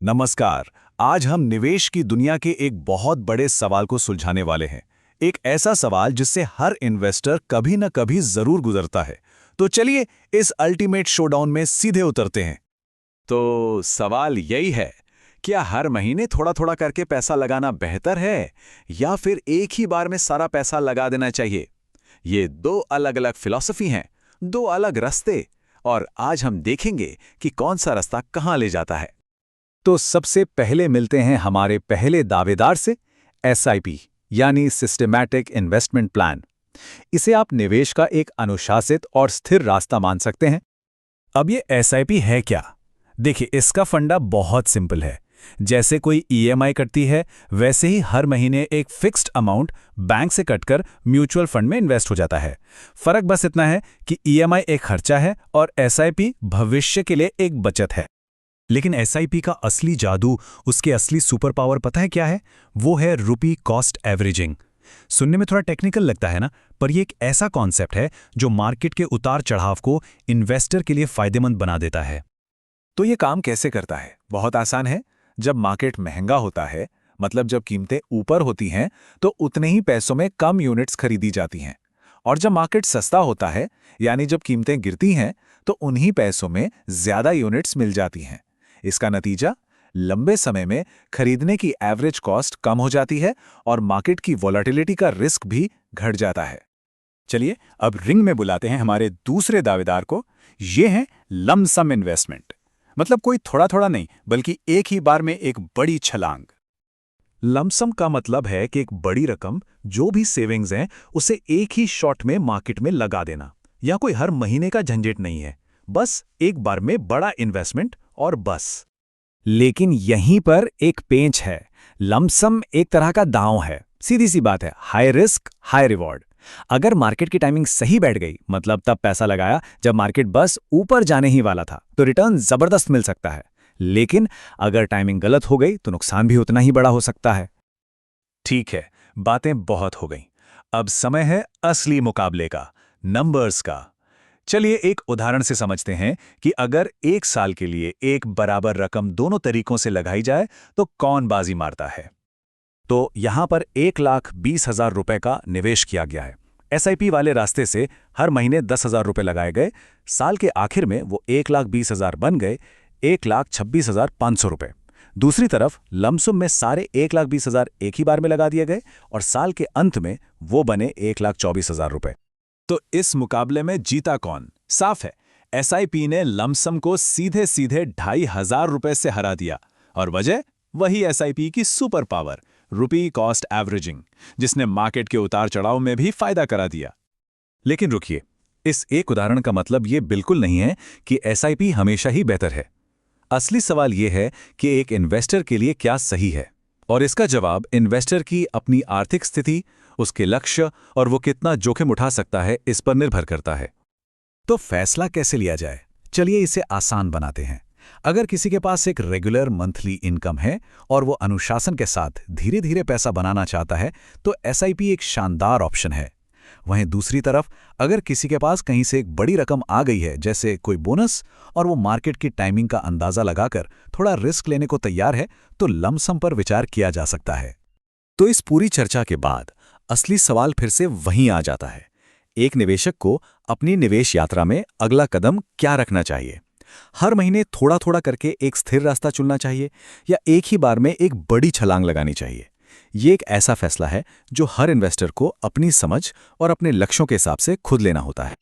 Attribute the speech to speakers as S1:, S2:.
S1: नमस्कार। आज हम निवेश की दुनिया के एक बहुत बड़े सवाल को सुलझाने वाले हैं। एक ऐसा सवाल जिससे हर इन्वेस्टर कभी न कभी जरूर गुजरता है। तो चलिए इस अल्टीमेट शोडाउन में सीधे उतरते हैं। तो सवाल यही है, क्या हर महीने थोड़ा थोड़ा करके पैसा लगाना बेहतर है या फिर एक ही बार में सारा पैसा लगा देना चाहिए? ये दो अलग अलग फिलॉसफी हैं, दो अलग रास्ते, और आज हम देखेंगे कि कौन सा रास्ता कहां ले जाता है। तो सबसे पहले मिलते हैं हमारे पहले दावेदार से, एसआईपी यानी सिस्टमैटिक इन्वेस्टमेंट प्लान। इसे आप निवेश का एक अनुशासित और स्थिर रास्ता मान सकते हैं। अब ये एसआईपी है क्या? देखिए, इसका फंडा बहुत सिंपल है। जैसे कोई ईएमआई कटती है, वैसे ही हर महीने एक फिक्स्ड अमाउंट बैंक से कटकर म्यूचुअल फंड में इन्वेस्ट हो जाता है। फर्क बस इतना है कि ईएमआई एक खर्चा है और एसआईपी भविष्य के लिए एक बचत है। लेकिन एसआईपी का असली जादू, उसके असली सुपर पावर पता है क्या है? वो है रुपी कॉस्ट एवरेजिंग। सुनने में थोड़ा टेक्निकल लगता है ना, पर यह एक ऐसा कॉन्सेप्ट है जो मार्केट के उतार चढ़ाव को इन्वेस्टर के लिए फायदेमंद बना देता है। तो ये काम कैसे करता है? बहुत आसान है। जब मार्केट महंगा होता है, मतलब जब कीमतें ऊपर होती हैं, तो उतने ही पैसों में कम यूनिट्स खरीदी जाती हैं। और जब मार्केट सस्ता होता है, यानी जब कीमतें गिरती हैं, तो उन्हीं पैसों में ज्यादा यूनिट्स मिल जाती हैं। इसका नतीजा, लंबे समय में खरीदने की एवरेज कॉस्ट कम हो जाती है और मार्केट की वॉलेटिलिटी का रिस्क भी घट जाता है। चलिए अब रिंग में बुलाते हैं हमारे दूसरे दावेदार को। ये है लमसम इन्वेस्टमेंट। मतलब कोई थोड़ा थोड़ा नहीं, बल्कि एक ही बार में एक बड़ी छलांग। लमसम का मतलब है कि एक बड़ी रकम, जो भी सेविंग्स हैं, उसे एक ही शॉट में मार्केट में लगा देना। या कोई हर महीने का झंझट नहीं है, बस एक बार में बड़ा इन्वेस्टमेंट और बस। लेकिन यहीं पर एक पेंच है। लमसम एक तरह का दांव है। सीधी सी बात है, हाई रिस्क हाई रिवॉर्ड। अगर मार्केट की टाइमिंग सही बैठ गई, मतलब तब पैसा लगाया जब मार्केट बस ऊपर जाने ही वाला था, तो रिटर्न जबरदस्त मिल सकता है। लेकिन अगर टाइमिंग गलत हो गई तो नुकसान भी उतना ही बड़ा हो सकता है। ठीक है, बातें बहुत हो गईं। अब समय है असली मुकाबले का, नंबर्स का। चलिए एक उदाहरण से समझते हैं कि अगर एक साल के लिए एक बराबर रकम दोनों तरीकों से लगाई जाए तो कौन बाजी मारता है। तो यहां पर 1,20,000 रुपए का निवेश किया गया है। एसआईपी वाले रास्ते से हर महीने 10,000 रुपए लगाए गए। साल के आखिर में वो 1,20,000 बन गए 1,26,500 रुपए। दूसरी तरफ लमसम में सारे 1,20,000 एक ही बार में लगा दिए गए और साल के अंत में वो बने 1,24,000 रुपए। तो इस मुकाबले में जीता कौन? साफ है, एसआईपी ने लमसम को सीधे सीधे 2,500 रुपए से हरा दिया। और वजह वही एसआईपी की सुपर पावर, रुपी कॉस्ट एवरेजिंग, जिसने मार्केट के उतार चढ़ाव में भी फायदा करा दिया। लेकिन रुकिए, इस एक उदाहरण का मतलब ये बिल्कुल नहीं है कि एसआईपी हमेशा ही बेहतर है। असली सवाल यह है कि एक इन्वेस्टर के लिए क्या सही है, और इसका जवाब इन्वेस्टर की अपनी आर्थिक स्थिति, उसके लक्ष्य और वो कितना जोखिम उठा सकता है, इस पर निर्भर करता है। तो फैसला कैसे लिया जाए? चलिए इसे आसान बनाते हैं। अगर किसी के पास एक रेगुलर मंथली इनकम है और वो अनुशासन के साथ धीरे धीरे पैसा बनाना चाहता है, तो एसआईपी एक शानदार ऑप्शन है। वहीं दूसरी तरफ अगर किसी के पास कहीं से एक बड़ी रकम आ गई है, जैसे कोई बोनस, और वो मार्केट की टाइमिंग का अंदाजा लगाकर थोड़ा रिस्क लेने को तैयार है, तो लमसम पर विचार किया जा सकता है। तो इस पूरी चर्चा के बाद असली सवाल फिर से वहीं आ जाता है, एक निवेशक को अपनी निवेश यात्रा में अगला कदम क्या रखना चाहिए? हर महीने थोड़ा थोड़ा करके एक स्थिर रास्ता चुनना चाहिए या एक ही बार में एक बड़ी छलांग लगानी चाहिए? ये एक ऐसा फैसला है जो हर इन्वेस्टर को अपनी समझ और अपने लक्ष्यों के हिसाब से खुद लेना होता है।